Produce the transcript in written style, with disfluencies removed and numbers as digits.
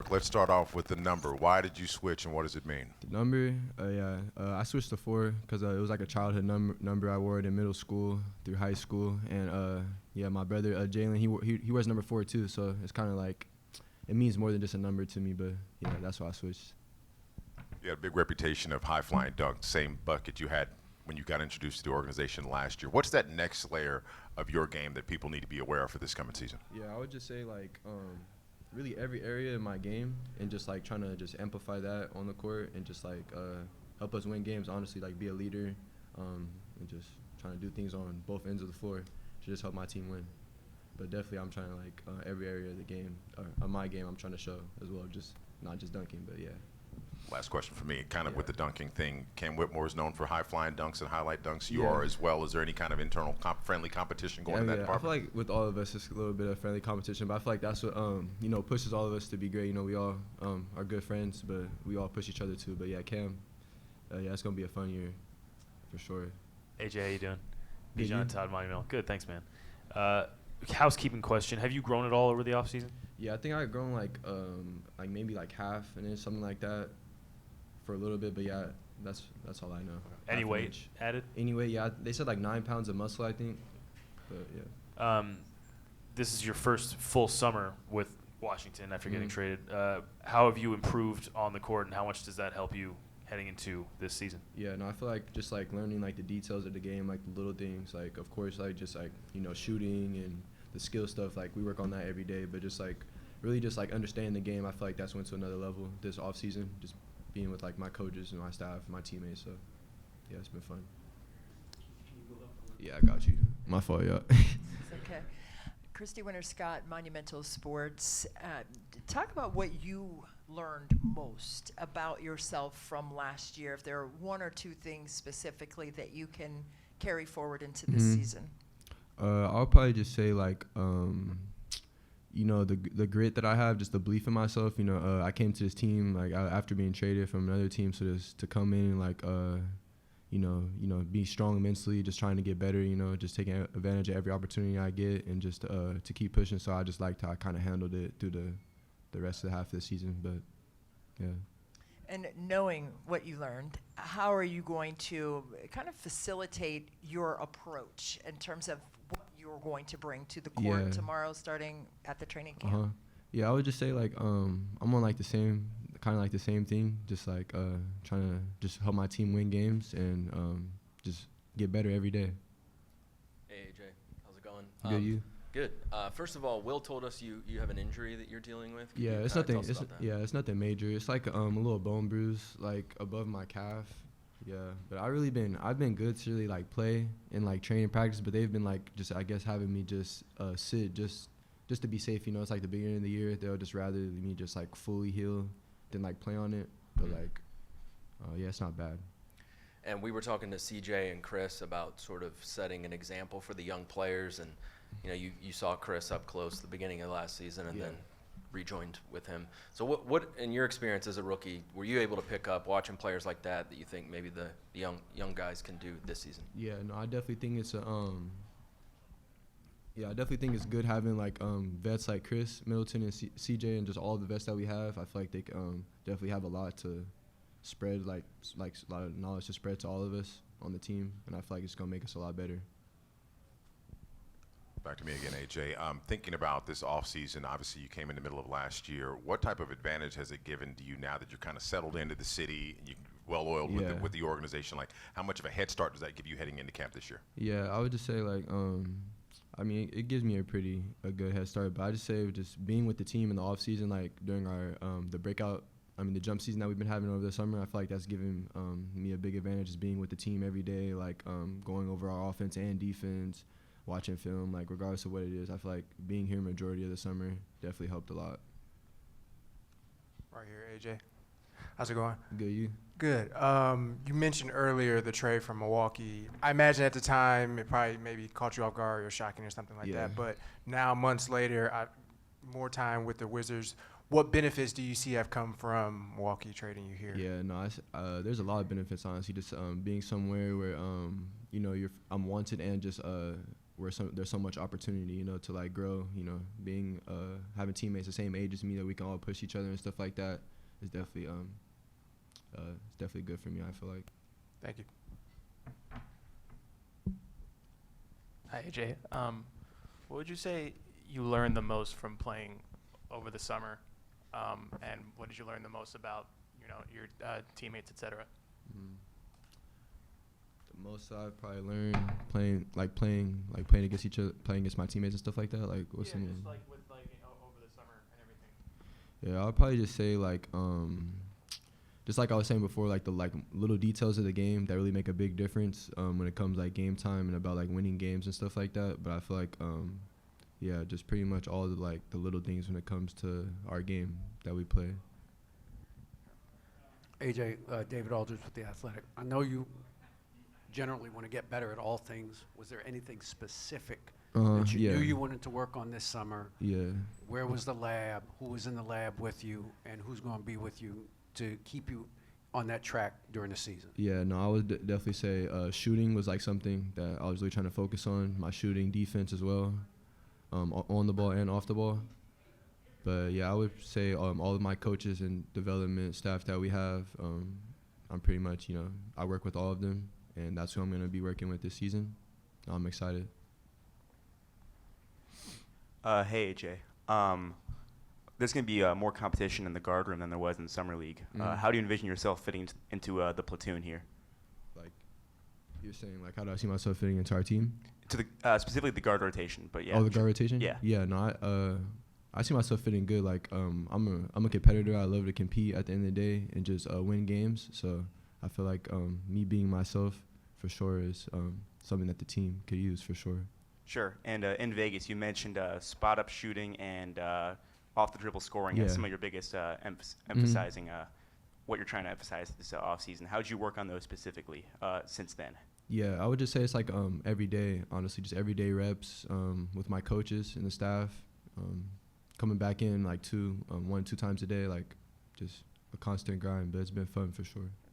quick. Let's start off with the number. Why did you switch, and what does it mean? The number, I switched to 4 because it was like a childhood number. I wore it in middle school through high school, and my brother Jalen, he wears number 4 too. So it's kind of like it means more than just a number to me. But yeah, that's why I switched. You had a big reputation of high flying dunks, same bucket you had when you got introduced to the organization last year. What's that next layer of your game that people need to be aware of for this coming season? Yeah, I would just say like really every area in my game, and just like trying to just amplify that on the court, and just like help us win games. Honestly, like be a leader, and just trying to do things on both ends of the floor to just help my team win. But definitely, I'm trying to like every area of the game, of my game, I'm trying to show as well, just not just dunking, but yeah. Last question for me, kind of with the dunking thing. Cam Whitmore is known for high-flying dunks and highlight dunks. You are as well. Is there any kind of internal friendly competition going in that department? I feel like with all of us, it's a little bit of friendly competition, but I feel like that's what pushes all of us to be great. You know, we all are good friends, but we all push each other too. But yeah, Cam, it's gonna be a fun year for sure. AJ, how you doing? Bijan and Todd Monumental. Good, thanks, man. Housekeeping question: have you grown at all over the offseason? Yeah, I think I've grown like maybe like half an inch, something like that, for a little bit. But yeah, that's all I know. Any weight added? Anyway, yeah, they said like 9 pounds of muscle, I think. But yeah. This is your first full summer with Washington after getting traded. How have you improved on the court, and how much does that help you heading into this season? Yeah, no, I feel like just like learning like the details of the game, like the little things, like of course like just like shooting and the skill stuff, like we work on that every day, but just like really just like understanding the game, I feel like that's went to another level this off season, just being with like my coaches and my staff, my teammates. So yeah, it's been fun. Yeah, I got you. My fault, yeah. It's okay. 𝗙𝗢𝗟 Monumental Sports. Talk about what you learned most about yourself from last year. If there are 1 or 2 things specifically that you can carry forward into this season. I'll probably just say like, the grit that I have, just the belief in myself. I came to this team like after being traded from another team, so just to come in and like, be strong mentally, just trying to get better. Just taking advantage of every opportunity I get, and just to keep pushing. So I just liked how I kind of handled it through the rest of the half of the season. But yeah. And knowing what you learned, how are you going to kind of facilitate your approach in terms of what you're going to bring to the court tomorrow, starting at the training camp? Yeah, I would just say like I'm on like the same thing, just like trying to just help my team win games and just get better every day. Hey AJ, how's it going? Good, you? Good. First of all, Will told us you have an injury that you're dealing with. Yeah, it's nothing. It's nothing major. It's like a little bone bruise like above my calf. Yeah, but I've been good to really like play and like training practice, but they've been like just I guess having me just sit just to be safe. It's like the beginning of the year. They'll just rather me just like fully heal than like play on it. But like, it's not bad. And we were talking to CJ and Chris about sort of setting an example for the young players, and you saw Chris up close at the beginning of last season, and then rejoined with him. So what in your experience as a rookie were you able to pick up watching players like that you think maybe the young guys can do this season? Yeah, no, I definitely think it's I definitely think it's good having like vets like Chris Middleton and CJ and just all the vets that we have. I feel like they definitely have a lot to spread, like a lot of knowledge to spread to all of us on the team, and I feel like it's gonna make us a lot better. Back to me again, AJ. Thinking about this offseason, obviously you came in the middle of last year. What type of advantage has it given to you now that you're kind of settled into the city and you're well-oiled with the organization? Like, how much of a head start does that give you heading into camp this year? Yeah, I would just say, like, it gives me a good head start. But I just say just being with the team in the offseason, like during our the jump season that we've been having over the summer, I feel like that's given me a big advantage, just being with the team every day, like going over our offense and defense, watching film, like regardless of what it is. I feel like being here majority of the summer definitely helped a lot. Right here, AJ. How's it going? Good, you? Good. You mentioned earlier the trade from Milwaukee. I imagine at the time it probably maybe caught you off guard or shocking or something like that. But now, months later, more time with the Wizards. What benefits do you see have come from Milwaukee trading you here? Yeah, no, there's a lot of benefits, honestly. Just being somewhere where I'm wanted, and just there's so much opportunity, you know, to like grow, you know, being having teammates the same age as me that we can all push each other and stuff like that is definitely it's definitely good for me, I feel like. Thank you. Hi, AJ. What would you say you learned the most from playing over the summer, and what did you learn the most about, you know, your teammates, etc.? The most I've probably learned playing against each other, playing against my teammates and stuff like that. Like, what's some? Just like with like over the summer and everything. Yeah, I'll probably just say like just like I was saying before, like the like little details of the game that really make a big difference when it comes like game time and about like winning games and stuff like that. But I feel like yeah, just pretty much all the like the little things when it comes to our game that we play. AJ, David Aldridge with The Athletic. I know you generally want to get better at all things. Was there anything specific that you knew you wanted to work on this summer? Yeah. Where was the lab? Who was in the lab with you? And who's going to be with you to keep you on that track during the season? Yeah, no, I would definitely say shooting was like something that I was really trying to focus on. My shooting, defense as well, on the ball and off the ball. But yeah, I would say all of my coaches and development staff that we have, I'm pretty much, you know, I work with all of them, and that's who I'm going to be working with this season. I'm excited. Hey, AJ. There's going to be more competition in the guard room than there was in the summer league. How do you envision yourself fitting into the platoon here? Like, you're saying, like, how do I see myself fitting into our team? To the specifically the guard rotation, but yeah. Oh, the guard rotation? Yeah. Yeah, no, I see myself fitting good. Like, I'm a competitor. I love to compete at the end of the day and just win games. So I feel like me being myself for sure is something that the team could use for sure. Sure. And in Vegas, you mentioned spot-up shooting and off-the-dribble scoring as some of your biggest emphasizing what you're trying to emphasize this offseason. How did you work on those specifically since then? Yeah, I would just say it's like every day, honestly, just everyday reps with my coaches and the staff. Coming back in like 1-2 times a day, like just a constant grind, but it's been fun for sure.